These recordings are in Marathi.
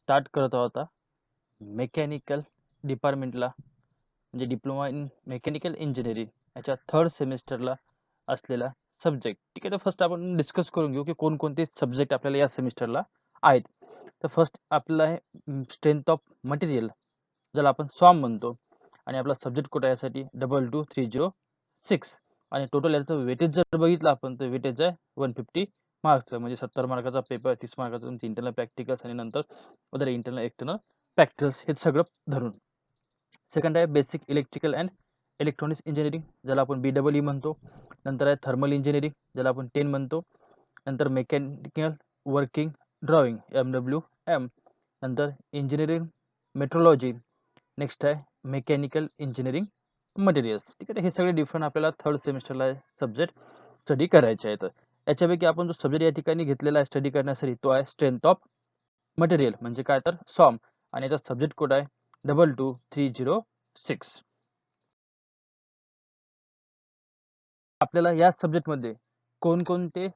स्टार्ट करत आहोत मेकॅनिकल डिपार्टमेंटला म्हणजे डिप्लोमा इन मेकॅनिकल इंजिनिअरिंग याच्या 3rd सेमिस्टरला असलेला सब्जेक्ट. ठीक आहे, तर फर्स्ट आपण डिस्कस करून घेऊ की कोणकोणते सब्जेक्ट आपल्याला या सेमिस्टरला आहेत. तर फर्स्ट आपल्याला आहे स्ट्रेंथ ऑफ मटेरियल, ज्याला आपण सॉम म्हणतो, आणि आपला सब्जेक्ट कोड आहे यासाठी 22306. आणि टोटल याचं वेटेज जर बघितलं आपण तर वेटेज आहे 150 मार्क्सचं, म्हणजे 70 मार्काचा पेपर, 30 मार्काचा तुमची इंटरनल प्रॅक्टिकल्स आणि नंतर अदर इंटरनल एक्सटर्नल प्रॅक्टिकल्स हे सगळं धरून. सेकंड आहे basic electrical and electronics engineering, ज्याला आपण BEE म्हणतो. नंतर आहे थर्मल इंजिनिअरिंग, ज्याला आपण 10 म्हणतो. नंतर मेकॅनिकल वर्किंग ड्रॉइंग MWM. नंतर इंजिनिअरिंग मेट्रोलॉजी. नेक्स्ट आहे मेकॅनिकल इंजिनिअरिंग मटेरियल्स. ठीक आहे, हे सगळे डिफरंट आपल्याला 3rd सेमिस्टरला सब्जेक्ट स्टडी करायचे आहेत. याच्यापैकी आपण जो सब्जेक्ट या ठिकाणी घेतलेला आहे स्टडी करण्यासाठी तो आहे स्ट्रेंथ ऑफ मटेरियल, म्हणजे काय तर सॉम, आणि याचा सब्जेक्ट कोड आहे 22306. आपल्याला या सब्जेक्टमध्ये कोणकोणते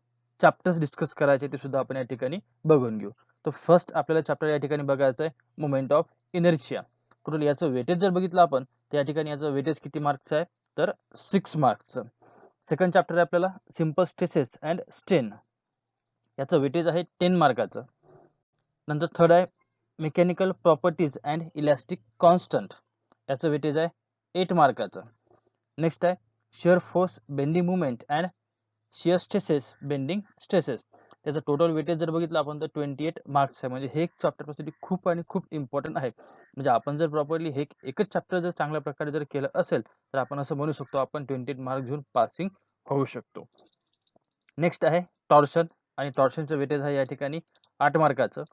चॅप्टर्स डिस्कस करायचे ते सुद्धा आपण या ठिकाणी बघून घेऊ. तर फर्स्ट आपल्याला चॅप्टर या ठिकाणी बघायचं आहे मोमेंट ऑफ इनर्शिया. टोटल याचं वेटेज जर बघितलं आपण तर या ठिकाणी याचं वेटेज किती मार्क्सचं आहे तर 6 मार्क्सचं. सेकंड चॅप्टर आहे आपल्याला सिंपल स्ट्रेसेस अँड स्ट्रेन, याचं वेटेज आहे 10 मार्काचं. नंतर थर्ड आहे mechanical properties and elastic constant, याचं वेटेज आहे 8 मार्काचं. नेक्स्ट आहे shear force bending movement and shear stresses bending stresses, त्याचं टोटल वेटेज जर बघितलं आपण तर 28 मार्क्स आहे. म्हणजे हे एक चॅप्टरसाठी खूप आणि खूप इम्पॉर्टंट आहे. म्हणजे आपण जर प्रॉपरली हे एकच चॅप्टर जर चांगल्या प्रकारे जर केलं असेल तर आपण असं म्हणू शकतो आपण 28 मार्क घेऊन पासिंग होऊ शकतो. नेक्स्ट आहे टॉर्शन, आणि टॉर्शनचं वेटेज आहे या ठिकाणी 8 मार्काचं.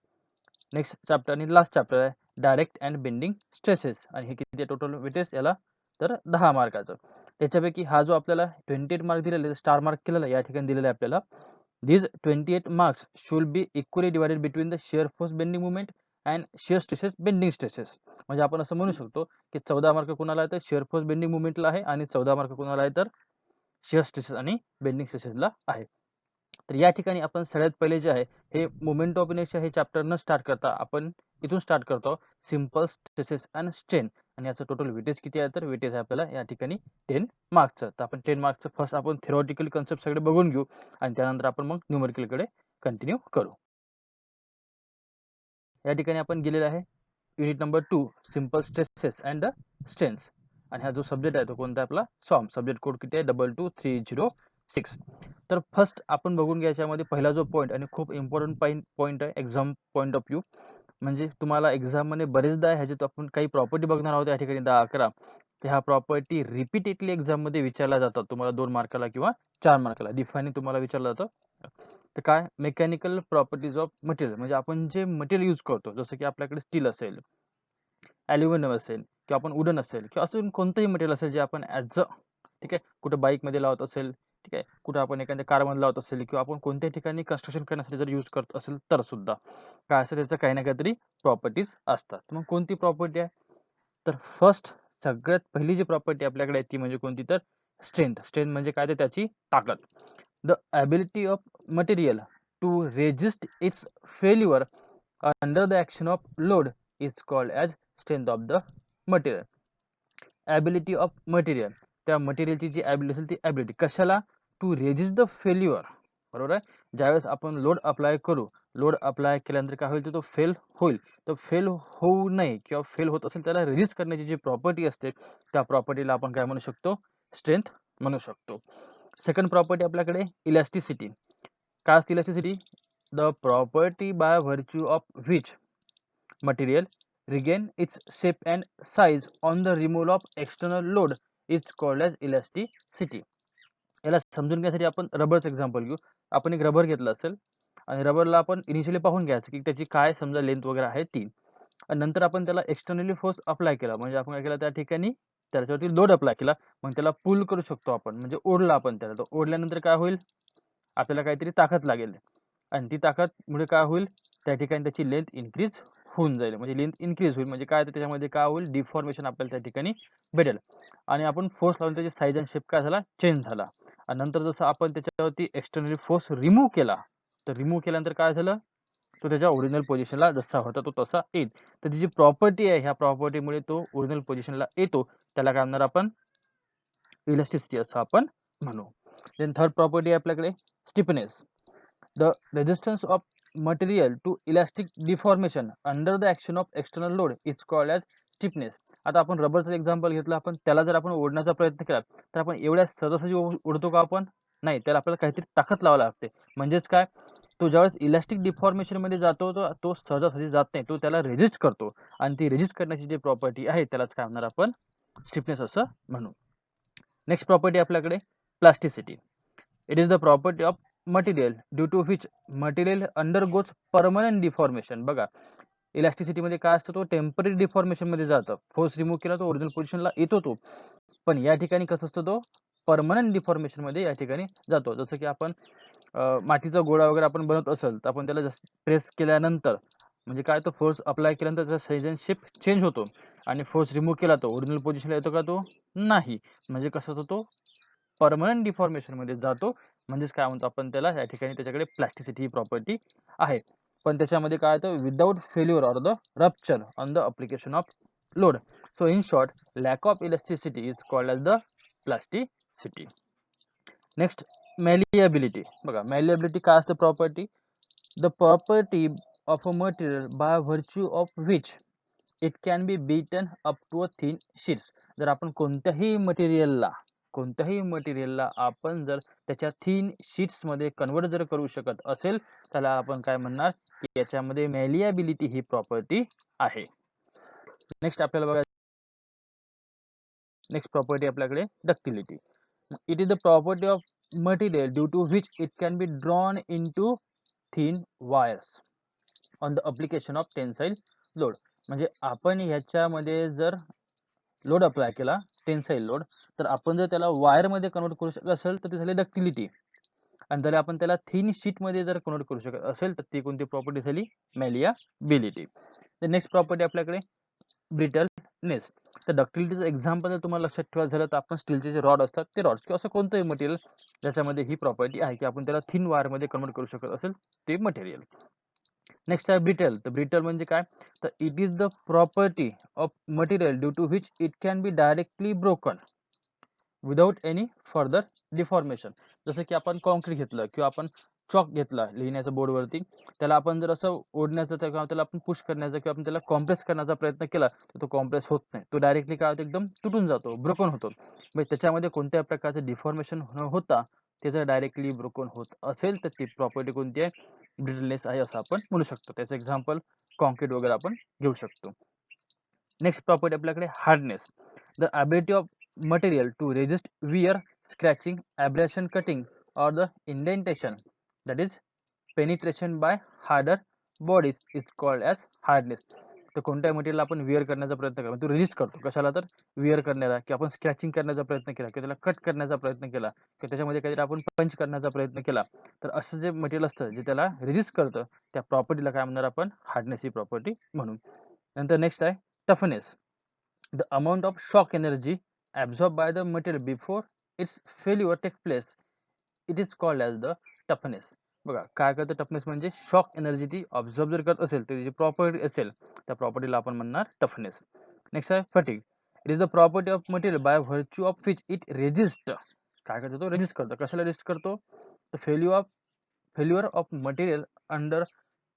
नेक्स्ट चॅप्टर आणि लास्ट चॅप्टर आहे डायरेक्ट अँड बेंडिंग स्ट्रेसेस, आणि हे किती टोटल वेटेज याला तर 10 मार्काचं. त्याच्यापैकी हा जो आपल्याला 28 मार्क दिलेला स्टार मार्क केलेला या ठिकाणी दिलेला आहे आपल्याला, these 28 marks should be equally divided between the shear force bending moment and shear stresses bending stresses. म्हणजे आपण असं म्हणू शकतो की 14 मार्क कोणाला आहे तर शिअर फोर्स बेंडिंग मुवमेंटला आहे आणि 14 मार्क कोणाला आहे तर शिअर स्ट्रेसेस आणि बेंडिंग स्ट्रेसेसला आहे. तर या ठिकाणी आपण सगळ्यात पहिले जे आहे हे मोमेंट ऑफ इनर्शिया हे चॅप्टर न स्टार्ट करता आपण इथून स्टार्ट करतो सिंपल स्ट्रेसेस अँड स्ट्रेन, आणि याचं टोटल वेटेज किती आहे तर वेटेज आहे आपल्याला या ठिकाणी 10 मार्क्सचं. तर आपण 10 मार्क्सचं फर्स्ट आपण थेरॉटिकल कन्सेप्ट सगळे बघून घेऊ आणि त्यानंतर आपण मग न्यूमेरिकलकडे कंटिन्यू करू. या ठिकाणी आपण गेलेला आहे unit number 2 simple stresses and strains, आणि हा जो सब्जेक्ट आहे तो कोणता आपला सॉम. सब्जेक्ट कोड किती आहे 22306. तर फर्स्ट आपण बघून घ्या याच्यामध्ये पहिला जो पॉईंट आणि खूप इम्पॉर्टंट पॉईंट आहे एक्झाम पॉईंट ऑफ व्ह्यू, म्हणजे तुम्हाला एक्झाममध्ये बरेचदा ह्याच्यात आपण काही प्रॉपर्टी बघणार आहोत या ठिकाणी 10-11. तर ह्या प्रॉपर्टी रिपीटेडली एक्झाममध्ये विचारल्या जातात तुम्हाला 2 मार्काला किंवा 4 मार्काला डिफाईनिंग तुम्हाला विचारलं जातं. तर काय मेकॅनिकल प्रॉपर्टीज ऑफ मटेरियल, म्हणजे आपण जे मटेरियल यूज करतो जसं की आपल्याकडे स्टील असेल, ॲल्युमिनियम असेल किंवा आपण वुडन असेल किंवा असं कोणतंही मटेरियल असेल जे आपण ॲज ठीक आहे कुठं बाईकमध्ये लावत असेल, ठीक आहे कुठं आपण एखाद्या कारमध्ये लावत असेल किंवा आपण कोणत्याही ठिकाणी कन्स्ट्रक्शन करण्यासाठी जर यूज करत असेल तर सुद्धा काय असेल त्याचं काही ना काहीतरी प्रॉपर्टीज असतात. मग कोणती प्रॉपर्टी आहे तर फर्स्ट सगळ्यात पहिली जी प्रॉपर्टी आपल्याकडे आहे ती म्हणजे कोणती तर स्ट्रेंथ. स्ट्रेंथ म्हणजे काय तर त्याची ताकद. The ability of material to resist its failure under the action of load is called as strength of the material. Ability of material, त्या मटेरियलची जी ॲबिलिटी असेल ती ॲबिलिटी कशाला टू रेजिस्ट द फेल्युअर, बरोबर आहे. ज्यावेळेस आपण लोड अप्लाय करू, लोड अप्लाय केल्यानंतर काय होईल तर तो फेल होईल. तर फेल होऊ नये किंवा फेल होत असेल त्याला रेजिस्ट करण्याची जी प्रॉपर्टी असते त्या प्रॉपर्टीला आपण काय म्हणू शकतो स्ट्रेंथ म्हणू शकतो. सेकंड प्रॉपर्टी आपल्याकडे इलॅस्टिसिटी. काय असते elasticity the property bye virtue of which material regain its shape and size on the removal of external load is called as elasticity. याला समजून घेण्यासाठी आपण रबरचं एक्झाम्पल घेऊ. आपण एक रबर घेतलं असेल आणि रबरला आपण इनिशियली पाहून घ्यायचं की त्याची काय समजा लेंथ वगैरे आहे ती, आणि नंतर आपण त्याला एक्सटर्नली फोर्स अप्लाय केला म्हणजे आपण काय केलं त्या ठिकाणी त्याच्यावरती लोड अप्लाय केला, मग त्याला पुल करू शकतो आपण म्हणजे ओढला आपण त्याला. तर ओढल्यानंतर काय होईल आपल्याला काहीतरी ताकद लागेल आणि ती ताकदमुळे काय होईल त्या ठिकाणी त्याची लेंथ इन्क्रीज होऊन जाईल. म्हणजे लेंथ इन्क्रीज होईल म्हणजे काय तर त्याच्यामध्ये काय होईल डिफॉर्मेशन आपल्याला त्या ठिकाणी भेटेल आणि आपण फोर्स लावून त्याची साईज आणि शेप काय झाला चेंज झाला. आणि नंतर जसं आपण त्याच्यावरती एक्सटर्नली फोर्स रिमूव्ह केला तर रिमूव्ह केल्यानंतर काय झालं तो त्याच्या ओरिजिनल पोझिशनला जसा होता तो तसा येईल. तर ती जी प्रॉपर्टी आहे ह्या प्रॉपर्टीमुळे तो ओरिजिनल पोझिशनला येतो, त्याला काय म्हणणार आपण, इलास्टिसिटी असं आपण म्हणू. देन थर्ड प्रॉपर्टी आहे आपल्याकडे stiffness. The resistance of material to elastic deformation under the action of external load is called as stiffness. आता आपण रबरचं एक्झाम्पल घेतलं, आपण त्याला जर आपण ओढण्याचा प्रयत्न केला तर आपण एवढ्या सहजासहजी ओढतो का आपण? नाही, त्याला आपल्याला काहीतरी ताकद लावावी लागते. म्हणजेच काय, तो ज्यावेळेस इलास्टिक डिफॉर्मेशन मध्ये जातो तो सहजासहजी जात नाही, तो त्याला रेजिस्ट करतो आणि ती रेजिस्ट करण्याची जी प्रॉपर्टी आहे त्यालाच काय म्हणणार आपण, स्टिफनेस असं म्हणू. नेक्स्ट प्रॉपर्टी आपल्याकडे plasticity. It is the property of material due to which material undergoes permanent deformation. बघा, इलास्टिसिटी मध्ये काय असतं, तो टेम्पररी डिफॉर्मेशन मध्ये जातं, फोर्स रिमूव्ह केला तो ओरिजिनल पोझिशनला येतो तो, पण या ठिकाणी कसं असतं, तो परमनंट डिफॉर्मेशन मध्ये या ठिकाणी जातो. जसं की आपण मातीचा गोळा वगैरे आपण बनवत असेल तर आपण त्याला प्रेस केल्यानंतर म्हणजे काय, तो फोर्स अप्लाय केल्यानंतर त्याचा सजेनशिप चेंज होतो आणि फोर्स रिमूव्ह केला तो ओरिजिनल पोझिशनला येतो का, तो नाही. म्हणजे कसं होतं, तो परमनंट डिफॉर्मेशन मध्ये जातो. म्हणजेच काय म्हणतो आपण त्याला, या ठिकाणी त्याच्याकडे प्लास्टिसिटी ही प्रॉपर्टी आहे. पण त्याच्यामध्ये काय होतं, without failure or the rupture on the application of load. So in short, lack of elasticity is called as the plasticity. Next, malleability. बघा, मॅलिएबिलिटी काय असतं property, the property of a material by virtue of which it can be beaten up to a thin sheets. जर आपण कोणत्याही मटेरियलला आपण जर त्याच्या थिन शीट्स मध्ये कन्वर्ट जर करू शकत असेल, त्याला आपण काय म्हणणार, की याच्यामध्ये मॅलिएबिलिटी ही प्रॉपर्टी आहे. नेक्स्ट आपल्याला बघा, नेक्स्ट प्रॉपर्टी आपल्याकडे ductility. It is the property of material due to which it can be drawn into thin wires on the application of tensile load. म्हणजे आपण ह्याच्यामध्ये जर लोड अप्लाय केला, टेन्साईल लोड, तर आपण जर त्याला वायरमध्ये कन्वर्ट करू शकत असेल तर ती झाली डक्टिलिटी, आणि जर आपण त्याला थिन शीटमध्ये जर कन्वर्ट करू शकत असेल तर ती कोणती प्रॉपर्टी झाली, मॅलिएबिलिटी. तर नेक्स्ट प्रॉपर्टी आपल्याकडे ब्रिटलनेस. तर डक्टिलिटीचं एक्झाम्पल जर तुम्हाला लक्षात ठेवायचं झालं तर आपण स्टीलचे जे रॉड असतात ते रॉड्स किंवा असं कोणतंही मटेरियल ज्याच्यामध्ये ही प्रॉपर्टी आहे की आपण त्याला थिन वायरमध्ये कन्वर्ट करू शकत असेल ते मटेरियल. नेक्स्ट आहे ब्रिटल. तर ब्रिटल म्हणजे काय, तर it is the property of material due to which it can be directly broken without any further deformation. जसं की आपण कॉन्क्रीट घेतलं किंवा आपण चॉक घेतला लिहिण्याच्या बोर्डवरती, त्याला आपण जर असं ओढण्याचा किंवा त्याला आपण पुश करण्याचा किंवा आपण त्याला कॉम्प्रेस करण्याचा प्रयत्न केला तर तो कॉम्प्रेस होत नाही, तो डायरेक्टली काय होतो, एकदम तुटून जातो, ब्रोकन होतो. म्हणजे त्याच्यामध्ये कोणत्या प्रकारचं डिफॉर्मेशन न होता ते जर डायरेक्टली ब्रोकन होत असेल तर ती प्रॉपर्टी कोणती आहे, ब्रिटलनेस आहे असं आपण म्हणू शकतो. त्याचं एक्झाम्पल कॉन्क्रीट वगैरे आपण घेऊ शकतो. नेक्स्ट प्रॉपर्टी आपल्याकडे hardness. The ability of material to resist wear, scratching, abrasion, cutting or the indentation, that is penetration by harder bodies is called as hardness. तर कोणत्या मटेरियल आपण विअर करण्याचा प्रयत्न केला, तो रेजिस्ट करतो कशाला, तर विअर करण्याला, की आपण स्क्रॅचिंग करण्याचा प्रयत्न केला किंवा त्याला कट करण्याचा प्रयत्न केला किंवा त्याच्यामध्ये काहीतरी आपण पंच करण्याचा प्रयत्न केला, तर असं जे मटेरियल असतं जे त्याला रेजिस्ट करतं त्या प्रॉपर्टीला काय म्हणणार आपण, हार्डनेस ही प्रॉपर्टी म्हणून. नंतर नेक्स्ट आहे toughness. The amount of shock energy absorbed by the material before its failure take place, it is called as the toughness. बघा, काय करतं टफनेस म्हणजे शॉक एनर्जी ती ऑब्झर्व जर करत असेल तर जी प्रॉपर्टी असेल त्या प्रॉपर्टीला आपण म्हणणार टफनेस. नेक्स्ट आहे fatigue. It is the property of material by virtue of which it resist. काय करतो, तो रेजिस्ट करतो. कशाला रेजिस्ट करतो, तर failure of material under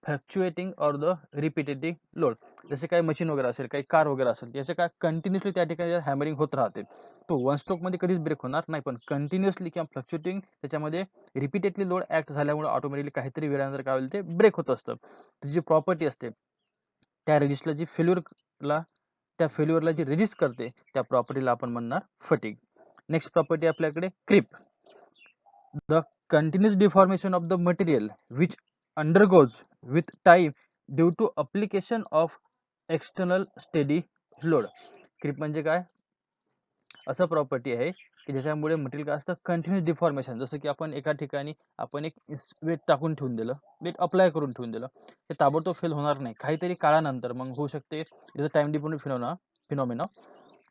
fluctuating or the repetitive load. जसे काही मशीन वगैरे असेल, काही कार वगैरे असेल, याचे काय कंटिन्युअसली त्या ठिकाणी हॅमरिंग होत राहते, तो वन स्ट्रोकमध्ये कधीच ब्रेक होणार नाही, पण कंटिन्युअसली किंवा फ्लक्च्युएटिंग त्याच्यामध्ये रिपीटेडली लोड ॲक्ट झाल्यामुळे ऑटोमॅटिकली काहीतरी वेळानंतर काय होईल, ते ब्रेक होत असतं. त्याची जी प्रॉपर्टी असते त्या रेजिस्टला जी फेल्युअरला जी रेजिस्ट करते त्या प्रॉपर्टीला आपण म्हणणार फटिग. नेक्स्ट प्रॉपर्टी आपल्याकडे creep. The continuous deformation of the material which undergoes with time due to application of external steady load. Creep म्हणजे काय, असं प्रॉपर्टी आहे की ज्याच्यामुळे मटेरियल काय असतं, कंटिन्युअस डिफॉर्मेशन. जसं की आपण एका ठिकाणी आपण एक वेट टाकून ठेवून दिलं, वेट अप्लाय करून ठेवून दिलं, ते ताबडतोब फेल होणार नाही, काहीतरी काळानंतर मग होऊ शकते. Is a time dependent phenomena.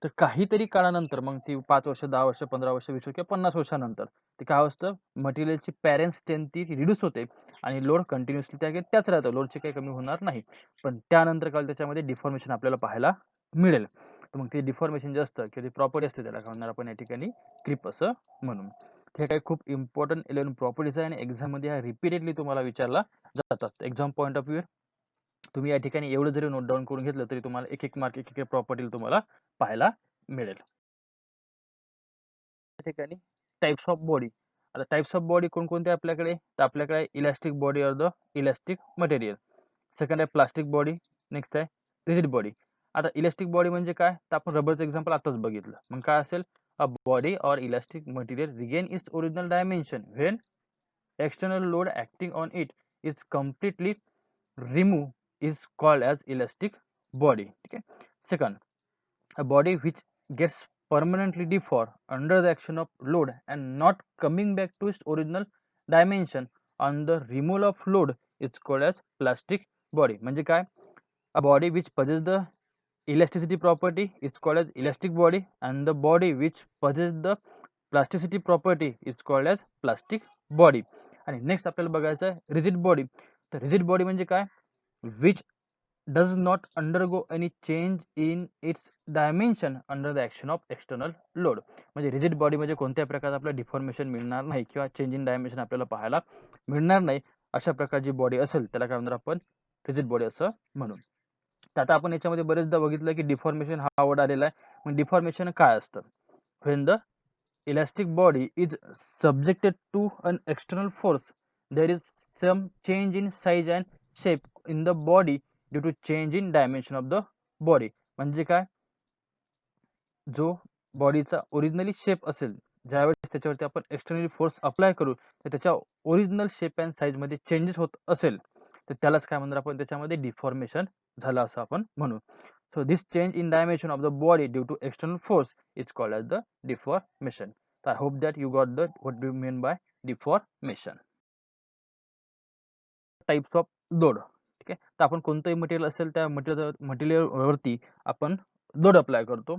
तर काहीतरी काळानंतर मग ती 5 वर्ष, 10 वर्ष, 15 वर्ष, 20 वर्ष किंवा 50 वर्षानंतर ते काय असतं, मटेरियलची पॅरेंट स्ट्रेंथ ती रिड्यूस होते आणि लोड कंटिन्युअसली त्याच राहतं, लोडचे काही कमी होणार नाही. पण त्यानंतर काय त्याच्यामध्ये डिफॉर्मेशन आपल्याला पाहायला मिळेल. तर मग ते डिफॉर्मेशन जे असतं किंवा ती प्रॉपर्टी असते त्याला काय म्हणणार आपण या ठिकाणी क्रीप असं म्हणून. हे काही खूप इम्पॉर्टंट 11 प्रॉपर्टीज आहे आणि एक्झाममध्ये ह्या रिपीटेडली तुम्हाला विचारला जातात. एक्झाम पॉईंट ऑफ व्ह्यू तुम्ही या ठिकाणी एवढं जरी नोट डाऊन करून घेतलं तरी तुम्हाला एक एक मार्क, एक एक प्रॉपर्टी तुम्हाला पाहायला मिळेल. या ठिकाणी टाइप्स ऑफ बॉडी. आता टाइप्स ऑफ बॉडी कोणकोणते आपल्याकडे, तर आपल्याकडे elastic body or the elastic material. Second आहे प्लास्टिक बॉडी. नेक्स्ट आहे रिजिड बॉडी. आता इलास्टिक बॉडी म्हणजे काय, तर आपण रबरचं एक्झाम्पल आताच बघितलं. मग काय असेल, a body or elastic material regain its original dimension when external load acting on it is completely removed is called as elastic body. Okay. Second, a body which gets permanently deformed under the action of load and not coming back to its original dimension on the removal of load is called as plastic body. म्हणजे काय, a body which possesses the elasticity property is called as elastic body and the body which possesses the plasticity property is called as plastic body. आणि नेक्स्ट आपल्याला बघायचं आहे रिजिड बॉडी. तर रिजिड बॉडी म्हणजे काय, which does not undergo any change in its dimension under the action of external load. म्हणजे रिजिड बॉडी म्हणजे कोणत्या प्रकारचं आपल्याला डिफॉर्मेशन मिळणार नाही किंवा चेंज इन डायमेन्शन आपल्याला पाहायला मिळणार नाही, अशा प्रकारची बॉडी असेल त्याला काय म्हणणार आपण, रिजिड बॉडी असं म्हणून. तर आता आपण याच्यामध्ये बरेचदा बघितलं की डिफॉर्मेशन हा वर्ड आलेला आहे. मग डिफॉर्मेशन काय असतं, when the elastic body is subjected to an external force, there is some change in size and shape in the body due to change in dimension of the body. म्हणजे काय, जो बॉडीचा ओरिजिनली शेप असेल, ज्यावेळेस त्याच्यावरती आपण एक्सटर्नली फोर्स अप्लाय करू तर त्याच्या ओरिजिनल शेप अँड साईज मध्ये चेंजेस होत असेल तर त्यालाच काय म्हणणार आपण, त्याच्यामध्ये डिफॉर्मेशन झालं असं आपण म्हणू. So this change in dimension of the body due to external force is called as the deformation. So I hope that you got the what do you mean by deformation. Types of load. ठीक आहे, तर आपण कोणतंही मटेरियल असेल त्या मटेरियलवरती आपण लोड अप्लाय करतो.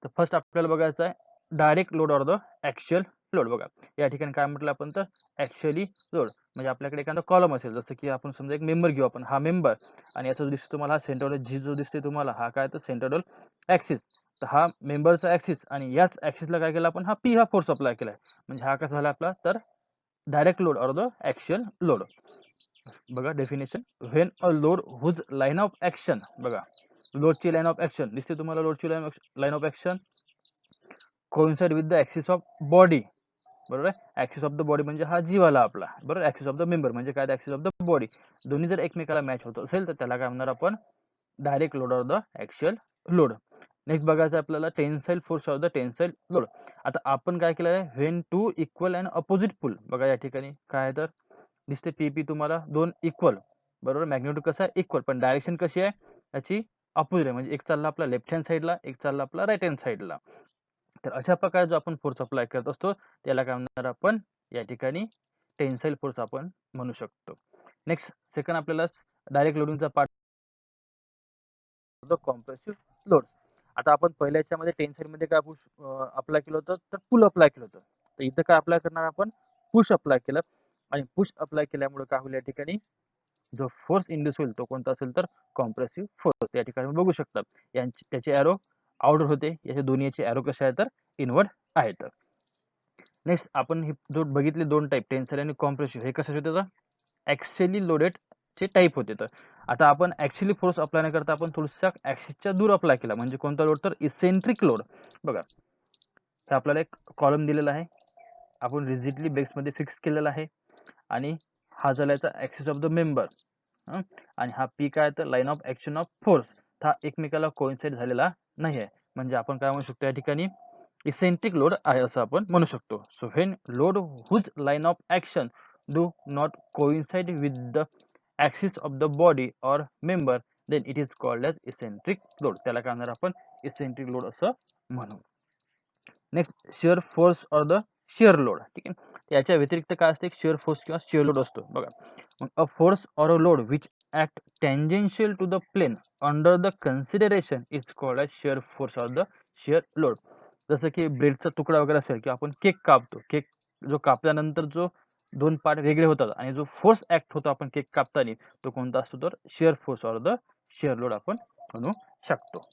तर फर्स्ट आपल्याला बघायचं आहे direct load or the actual load. बघा या ठिकाणी काय म्हटलं आपण, तर ॲक्च्युअली लोड म्हणजे आपल्याकडे एखादा कॉलम असेल, जसं की आपण समजा एक मेंबर घेऊ आपण, हा मेंबर आणि याचा जो दिसतो तुम्हाला हा सेंट्रल जी जो दिसते तुम्हाला हा काय, तर सेंट्रल ॲक्सिस. तर हा मेंबरचा ॲक्सिस आणि याच ॲक्सिसला काय केलं आपण, हा पी हा फोर्स अप्लाय केला आहे. म्हणजे हा कसा झाला आपला, तर direct load or the actual load. बघा definition, when a load whose line of action. बघा लोडची लाईन ऑफ ॲक्शन दिसते तुम्हाला, लोडची line of action coincide with the axis of body. बरोबर आहे, ॲक्सिस ऑफ द बॉडी म्हणजे हा जीवाला आपला, बरोबर. ॲक्सिस ऑफ द मेंबर म्हणजे काय, ॲक्सिस ऑफ द बॉडी. दोन्ही जर एकमेकाला मॅच होत असेल तर त्याला काय म्हणणार आपण, direct load or the actual load. Next बघायचं आपल्याला tensile force or the tensile load. आता आपण काय केलं आहे, when two equal and opposite pull. बघा या ठिकाणी काय आहे, तर दिसते पी तुम्हाला दोन इक्वल, बरोबर. मॅग्नेट्यूड कसं आहे, इक्वल, पण डायरेक्शन कशी आहे याची अपोजिट आहे. म्हणजे एक चालला आपला लेफ्ट हँड साईडला, एक चालला आपला राईट हँड साईडला. तर अशा प्रकारे जो आपण फोर्स अप्लाय करत असतो त्याला काय म्हणणार आपण, या ठिकाणी टेन्साईल फोर्स आपण म्हणू शकतो. नेक्स्ट सेकंड आपल्याला डायरेक्ट लोडिंगचा पार्ट कॉम्प्रेसिव्ह लोड. आता आपण पहिल्या याच्यामध्ये टेन्साईल मध्ये काय अप्लाय केलं होतं, तर पुल अप्लाय केलं होतं. तर इथं काय अप्लाय करणार आपण, पुश अप्लाय केलं. आणि पुश अप्लाय केल्यामुळे काय होईल, या ठिकाणी जो फोर्स इंड्यूस होईल तो कोणता असेल, तर कॉम्प्रेसिव्ह फोर्स. या ठिकाणी बघू शकता त्याचे एरो आउटवर्ड होते, याचे दोन्हीचे एरो कसे आहेत, तर इनवर्ड आहेत. नेक्स्ट आपण हे जो बघितले दोन टाईप, टेन्साईल आणि कॉम्प्रेसिव्ह, हे कसे होते, तर ॲक्सियली लोडेड चे टाईप होते. तर आता आपण ॲक्च्युअली फोर्स अप्लाय न करता आपण थोडंसं ॲक्सिसच्या दूर अप्लाय केला, म्हणजे कोणता लोड, तर इसेंट्रिक लोड. बघा हे आपल्याला एक कॉलम दिलेला आहे, आपण रिजिडली बेसमध्ये फिक्स केलेला आहे आणि हा झाला याचा ॲक्सिस ऑफ द मेंबर. आणि हा पी काय, तर line of action of force. हा एकमेकाला कोइन्साइड झालेला नाही आहे, म्हणजे आपण काय म्हणू शकतो, या ठिकाणी इसेंट्रिक लोड आहे असं आपण म्हणू शकतो. So when load whose line of action do not coincide with the axis of the body or member then it is called as eccentric load. त्याला काय म्हणणार आपण, इसेंट्रिक लोड असं म्हणू. Next shear force or the shear load. ठीक आहे, याच्या व्यतिरिक्त काय असते, शिअर फोर्स किंवा शिअर लोड असतो. बघा मग a force or a load which act tangential to the plane under the consideration is called as shear force or the shear load. जसं की ब्रेडचा तुकडा वगैरे असेल किंवा आपण केक कापतो, केक जो कापल्यानंतर जो 2 पार्ट वेगळे होतात आणि जो फोर्स ॲक्ट होतो आपण केक कापताना, तो कोणता असतो तर shear force or the shear load आपण म्हणू शकतो.